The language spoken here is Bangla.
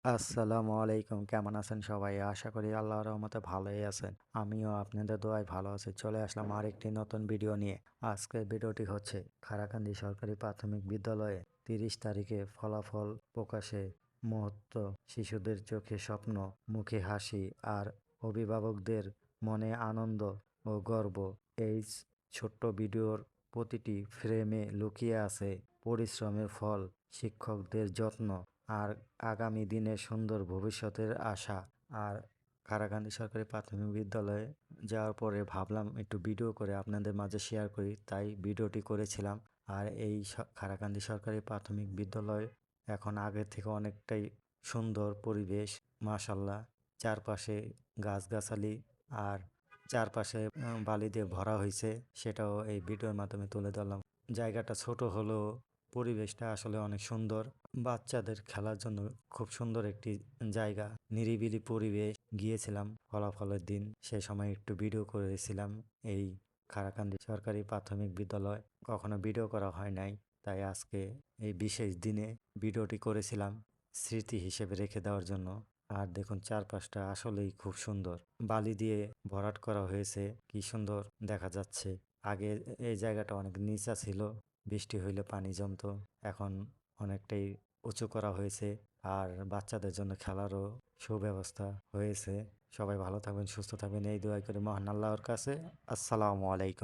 আসসালামু আলাইকুম। কেমন আছেন সবাই? আশা করি আল্লাহর রহমতে ভালোই আছেন। আমিও আপনাদের দোয়ায় ভালো আছি। চলে আসলাম আরেকটি নতুন ভিডিও নিয়ে। আজকের ভিডিওটি হচ্ছে খারাকান্দি সরকারি প্রাথমিক বিদ্যালয়ে ৩০ তারিখে ফলাফল প্রকাশে মুহূর্ত, শিশুদের চোখে স্বপ্ন, মুখে হাসি আর অভিভাবকদের মনে আনন্দ ও গর্ব। এই ছোট্ট ভিডিওর প্রতিটি ফ্রেমে লুকিয়ে আছে পরিশ্রমের ফল, শিক্ষকদের যত্ন আর আগামী দিনে সুন্দর ভবিষ্যতের আশা। আর কারাকান্দি সরকারি প্রাথমিক বিদ্যালয়ে যাওয়ার পরে ভাবলাম একটু ভিডিও করে আপনাদের মাঝে শেয়ার করি, তাই ভিডিওটি করেছিলাম। আর এই কারাকান্দি সরকারি প্রাথমিক বিদ্যালয় এখন আগের থেকে অনেকটাই সুন্দর পরিবেশ, মাশাল্লাহ। চারপাশে গাছগাছালি আর চারপাশে বালি দিয়ে ভরা হয়েছে, সেটাও এই ভিডিওর মাধ্যমে তুলে ধরলাম। জায়গাটা ছোট হলেও পরিবেশটা আসলে অনেক সুন্দর। বাচ্চাদের খেলার জন্য খুব সুন্দর একটি জায়গা, নিরিবিলি পরিবেশ। গিয়েছিলাম ফলাফলের দিন, সে সময় একটু ভিডিও করেছিলাম এই খারাকান্দি সরকারি প্রাথমিক বিদ্যালয়। কখনো ভিডিও করা হয় নাই, তাই আজকে এই বিশেষ দিনে ভিডিওটি করেছিলাম স্মৃতি হিসেবে রেখে দেওয়ার জন্য। আর দেখুন চারপাশটা আসলেই খুব সুন্দর, বালি দিয়ে ভরাট করা হয়েছে, কি সুন্দর দেখা যাচ্ছে। আগে এই জায়গাটা অনেক নিচা ছিল, বৃষ্টি হইলে পানি জমতো। এখন অনেকটাই উঁচু করা হয়েছে, আর বাচ্চাদের জন্য খেলারও সুব্যবস্থা হয়েছে। সবাই ভালো থাকবেন, সুস্থ থাকবেন, এই দোয়া করে মহান আল্লাহর কাছে। আসসালামু আলাইকুম।